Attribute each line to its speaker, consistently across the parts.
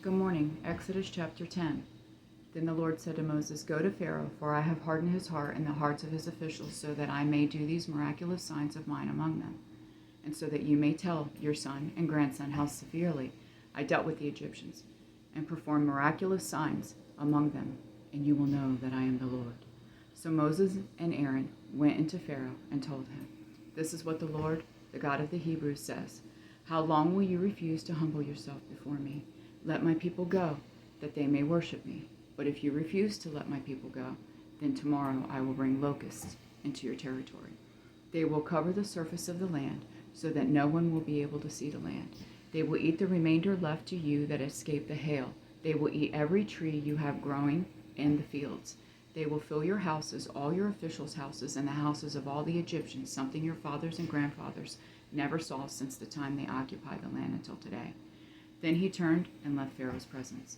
Speaker 1: Good morning. Exodus chapter 10. Then the Lord said to Moses, "Go to Pharaoh, for I have hardened his heart and the hearts of his officials, so that I may do these miraculous signs of mine among them, and so that you may tell your son and grandson how severely I dealt with the Egyptians, and performed miraculous signs among them, and you will know that I am the Lord." So Moses and Aaron went into Pharaoh and told him, "This is what the Lord, the God of the Hebrews, says. How long will you refuse to humble yourself before me? Let my people go, that they may worship me. But if you refuse to let my people go, then tomorrow I will bring locusts into your territory. They will cover the surface of the land, so that no one will be able to see the land. They will eat the remainder left to you that escaped the hail. They will eat every tree you have growing in the fields. They will fill your houses, all your officials' houses, and the houses of all the Egyptians, something your fathers and grandfathers never saw since the time they occupied the land until today." Then he turned and left Pharaoh's presence.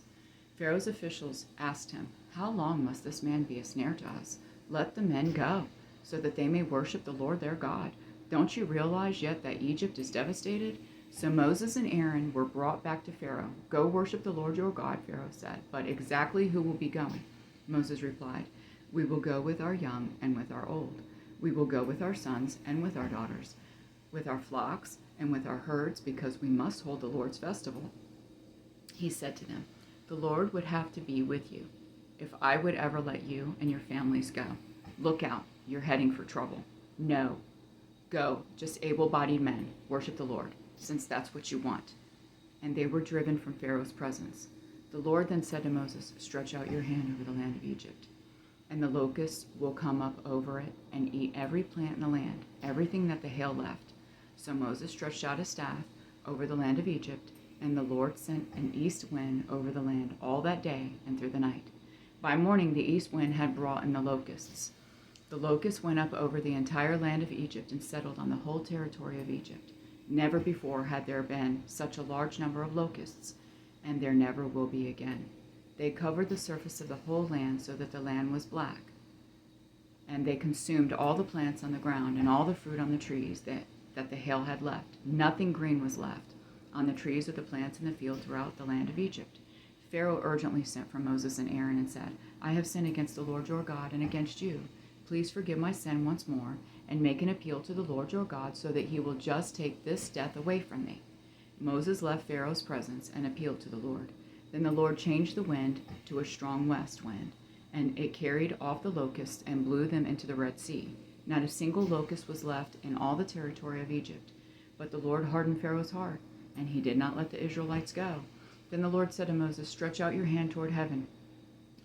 Speaker 1: Pharaoh's officials asked him, "How long must this man be a snare to us? Let the men go, so that they may worship the Lord their God. Don't you realize yet that Egypt is devastated?" So Moses and Aaron were brought back to Pharaoh. "Go worship the Lord your God," Pharaoh said. "But exactly who will be going?" Moses replied, "We will go with our young and with our old. We will go with our sons and with our daughters, with our flocks and with our herds, because we must hold the Lord's festival." He said to them, "The Lord would have to be with you if I would ever let you and your families go. Look out, you're heading for trouble. No, go, just able-bodied men, worship the Lord, since that's what you want." And they were driven from Pharaoh's presence. The Lord then said to Moses, "Stretch out your hand over the land of Egypt, and the locusts will come up over it and eat every plant in the land, everything that the hail left." So Moses stretched out his staff over the land of Egypt, and the Lord sent an east wind over the land all that day and through the night. By morning the east wind had brought in the locusts. The locusts went up over the entire land of Egypt and settled on the whole territory of Egypt. Never before had there been such a large number of locusts, and there never will be again. They covered the surface of the whole land so that the land was black, and they consumed all the plants on the ground and all the fruit on the trees that the hail had left. Nothing green was left on the trees or the plants in the field throughout the land of Egypt. Pharaoh urgently sent for Moses and Aaron and said, "I have sinned against the Lord your God and against you. Please forgive my sin once more and make an appeal to the Lord your God so that he will just take this death away from me." Moses left Pharaoh's presence and appealed to the Lord. Then the Lord changed the wind to a strong west wind, and it carried off the locusts and blew them into the Red Sea. Not a single locust was left in all the territory of Egypt. But the Lord hardened Pharaoh's heart, and he did not let the Israelites go. Then the Lord said to Moses, "Stretch out your hand toward heaven,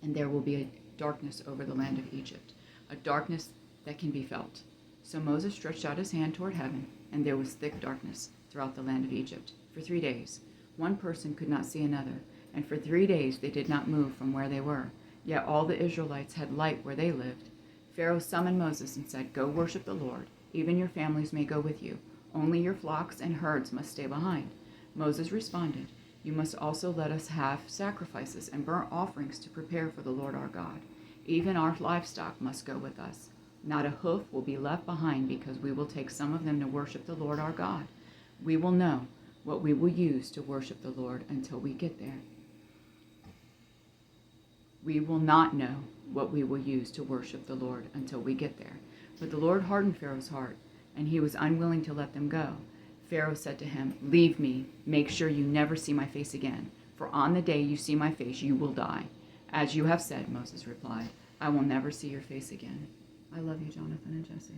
Speaker 1: and there will be a darkness over the land of Egypt, a darkness that can be felt." So Moses stretched out his hand toward heaven, and there was thick darkness throughout the land of Egypt for 3 days. One person could not see another, and for 3 days they did not move from where they were. Yet all the Israelites had light where they lived. Pharaoh summoned Moses and said, "Go worship the Lord. Even your families may go with you. Only your flocks and herds must stay behind." Moses responded, "You must also let us have sacrifices and burnt offerings to prepare for the Lord our God. Even our livestock must go with us. Not a hoof will be left behind, because we will take some of them to worship the Lord our God. We will know what we will use to worship the Lord until we get there. We will not know what we will use to worship the Lord until we get there." But the Lord hardened Pharaoh's heart, and he was unwilling to let them go. Pharaoh said to him, "Leave me. Make sure you never see my face again. For on the day you see my face, you will die." "As you have said," Moses replied, "I will never see your face again." I love you, Jonathan and Jesse.